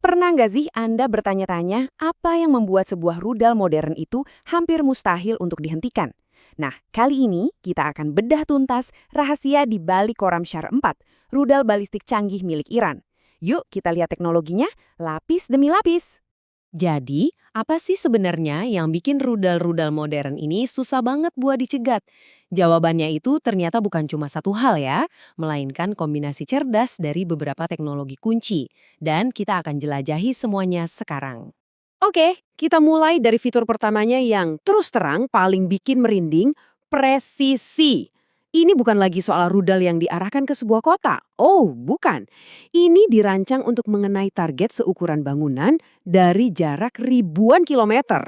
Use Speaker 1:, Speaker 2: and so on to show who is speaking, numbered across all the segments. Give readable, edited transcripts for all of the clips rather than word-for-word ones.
Speaker 1: Pernah nggak sih Anda bertanya-tanya apa yang membuat sebuah rudal modern itu hampir mustahil untuk dihentikan? Nah, kali ini kita akan bedah tuntas rahasia di balik Khorramshahr 4, rudal balistik canggih milik Iran. Yuk kita lihat teknologinya, lapis demi lapis.
Speaker 2: Jadi, apa sih sebenarnya yang bikin rudal-rudal modern ini susah banget buat dicegat? Jawabannya itu ternyata bukan cuma satu hal ya, melainkan kombinasi cerdas dari beberapa teknologi kunci. Dan kita akan jelajahi semuanya sekarang.
Speaker 3: Oke, kita mulai dari fitur pertamanya yang terus terang paling bikin merinding, presisi. Ini bukan lagi soal rudal yang diarahkan ke sebuah kota. Oh, bukan. Ini dirancang untuk mengenai target seukuran bangunan dari jarak ribuan kilometer.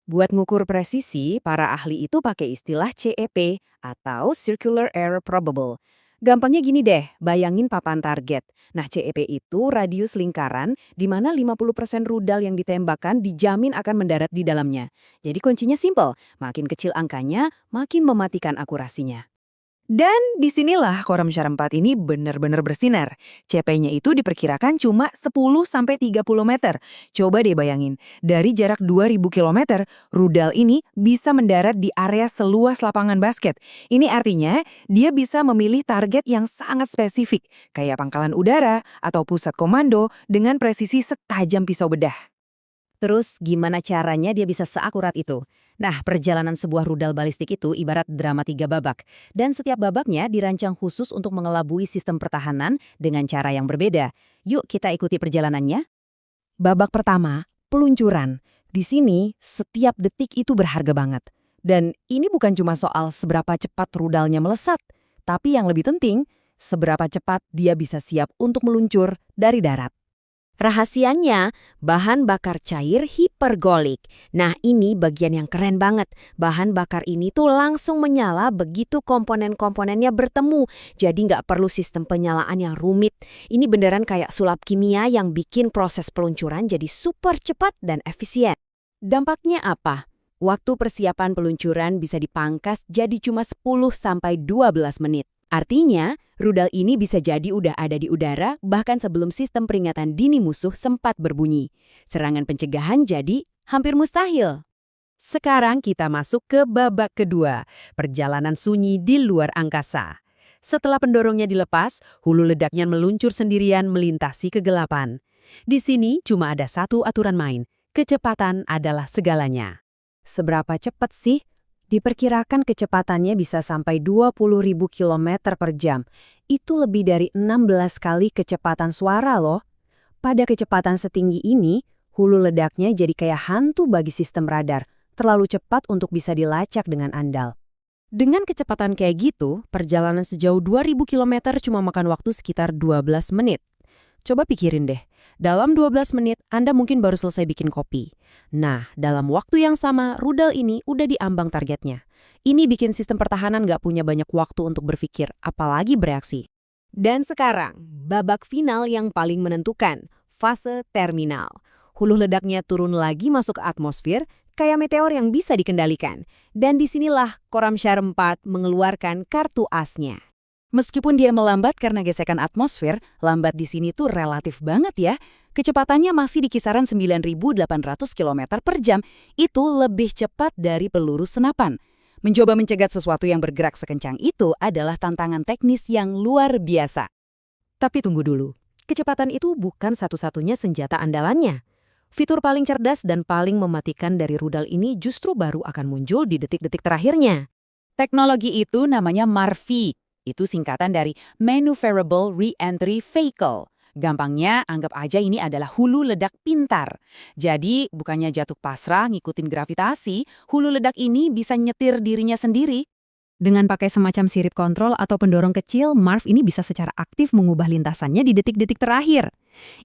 Speaker 1: Buat ngukur presisi, para ahli itu pakai istilah CEP atau Circular Error Probable. Gampangnya gini deh, bayangin papan target. Nah, CEP itu radius lingkaran di mana 50% rudal yang ditembakkan dijamin akan mendarat di dalamnya. Jadi kuncinya simple, makin kecil angkanya, makin mematikan akurasinya. Dan disinilah Khorramshahr 4 ini benar-benar bersinar. CP-nya itu diperkirakan cuma 10-30 meter. Coba deh bayangin, dari jarak 2000 kilometer, rudal ini bisa mendarat di area seluas lapangan basket. Ini artinya dia bisa memilih target yang sangat spesifik, kayak pangkalan udara atau pusat komando dengan presisi setajam pisau bedah.
Speaker 2: Terus gimana caranya dia bisa seakurat itu? Nah, perjalanan sebuah rudal balistik itu ibarat drama 3 babak. Dan setiap babaknya dirancang khusus untuk mengelabui sistem pertahanan dengan cara yang berbeda. Yuk kita ikuti perjalanannya.
Speaker 1: Babak pertama, peluncuran. Di sini, setiap detik itu berharga banget. Dan ini bukan cuma soal seberapa cepat rudalnya melesat, tapi yang lebih penting, seberapa cepat dia bisa siap untuk meluncur dari darat.
Speaker 3: Rahasianya, bahan bakar cair hipergolik. Nah, ini bagian yang keren banget. Bahan bakar ini tuh langsung menyala begitu komponen-komponennya bertemu. Jadi nggak perlu sistem penyalaan yang rumit. Ini beneran kayak sulap kimia yang bikin proses peluncuran jadi super cepat dan efisien. Dampaknya apa? Waktu persiapan peluncuran bisa dipangkas jadi cuma 10-12 menit. Artinya, rudal ini bisa jadi udah ada di udara bahkan sebelum sistem peringatan dini musuh sempat berbunyi. Serangan pencegahan jadi hampir mustahil.
Speaker 1: Sekarang kita masuk ke babak kedua, perjalanan sunyi di luar angkasa. Setelah pendorongnya dilepas, hulu ledaknya meluncur sendirian melintasi kegelapan. Di sini cuma ada satu aturan main, kecepatan adalah segalanya. Seberapa cepat sih? Diperkirakan kecepatannya bisa sampai 20.000 km per jam. Itu lebih dari 16 kali kecepatan suara loh. Pada kecepatan setinggi ini, hulu ledaknya jadi kayak hantu bagi sistem radar. Terlalu cepat untuk bisa dilacak dengan andal. Dengan kecepatan kayak gitu, perjalanan sejauh 2000 km cuma makan waktu sekitar 12 menit. Coba pikirin deh, dalam 12 menit Anda mungkin baru selesai bikin kopi. Nah, dalam waktu yang sama, rudal ini udah diambang targetnya. Ini bikin sistem pertahanan nggak punya banyak waktu untuk berpikir, apalagi bereaksi.
Speaker 3: Dan sekarang, babak final yang paling menentukan, fase terminal. Hulu ledaknya turun lagi masuk ke atmosfer, kayak meteor yang bisa dikendalikan. Dan disinilah Khorramshahr 4 mengeluarkan kartu asnya.
Speaker 1: Meskipun dia melambat karena gesekan atmosfer, lambat di sini tuh relatif banget ya. Kecepatannya masih di kisaran 9.800 km per jam. Itu lebih cepat dari peluru senapan. Mencoba mencegat sesuatu yang bergerak sekencang itu adalah tantangan teknis yang luar biasa. Tapi tunggu dulu, kecepatan itu bukan satu-satunya senjata andalannya. Fitur paling cerdas dan paling mematikan dari rudal ini justru baru akan muncul di detik-detik terakhirnya. Teknologi itu namanya MARVI. Itu singkatan dari Maneuverable Re-Entry Vehicle. Gampangnya, anggap aja ini adalah hulu ledak pintar. Jadi, bukannya jatuh pasrah ngikutin gravitasi, hulu ledak ini bisa nyetir dirinya sendiri. Dengan pakai semacam sirip kontrol atau pendorong kecil, MARV ini bisa secara aktif mengubah lintasannya di detik-detik terakhir.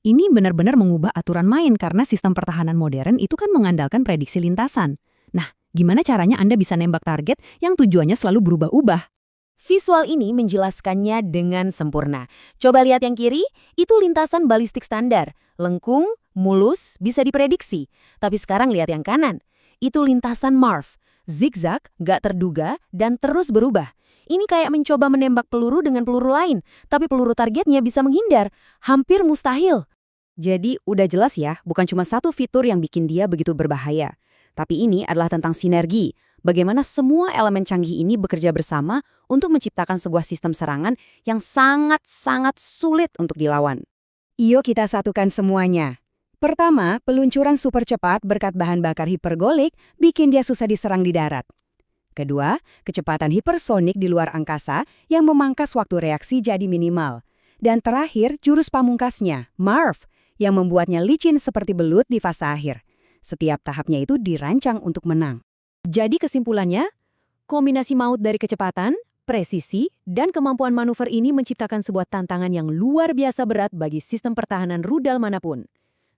Speaker 1: Ini benar-benar mengubah aturan main karena sistem pertahanan modern itu kan mengandalkan prediksi lintasan. Nah, gimana caranya Anda bisa nembak target yang tujuannya selalu berubah-ubah?
Speaker 3: Visual ini menjelaskannya dengan sempurna. Coba lihat yang kiri, itu lintasan balistik standar. Lengkung, mulus, bisa diprediksi. Tapi sekarang lihat yang kanan. Itu lintasan MARV. Zigzag, gak terduga, dan terus berubah. Ini kayak mencoba menembak peluru dengan peluru lain, tapi peluru targetnya bisa menghindar. Hampir mustahil.
Speaker 1: Jadi udah jelas ya, bukan cuma satu fitur yang bikin dia begitu berbahaya. Tapi ini adalah tentang sinergi. Bagaimana semua elemen canggih ini bekerja bersama untuk menciptakan sebuah sistem serangan yang sangat-sangat sulit untuk dilawan. Yuk kita satukan semuanya. Pertama, peluncuran super cepat berkat bahan bakar hipergolik bikin dia susah diserang di darat. Kedua, kecepatan hipersonik di luar angkasa yang memangkas waktu reaksi jadi minimal. Dan terakhir, jurus pamungkasnya, Marv, yang membuatnya licin seperti belut di fase akhir. Setiap tahapnya itu dirancang untuk menang.
Speaker 2: Jadi kesimpulannya, kombinasi maut dari kecepatan, presisi, dan kemampuan manuver ini menciptakan sebuah tantangan yang luar biasa berat bagi sistem pertahanan rudal manapun.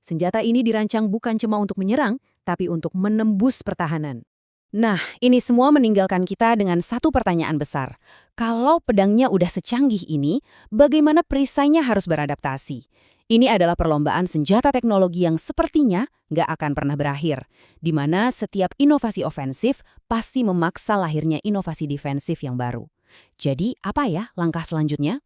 Speaker 2: Senjata ini dirancang bukan cuma untuk menyerang, tapi untuk menembus pertahanan.
Speaker 1: Nah, ini semua meninggalkan kita dengan satu pertanyaan besar. Kalau pedangnya udah secanggih ini, bagaimana perisainya harus beradaptasi? Ini adalah perlombaan senjata teknologi yang sepertinya nggak akan pernah berakhir, di mana setiap inovasi ofensif pasti memaksa lahirnya inovasi defensif yang baru. Jadi, apa ya langkah selanjutnya?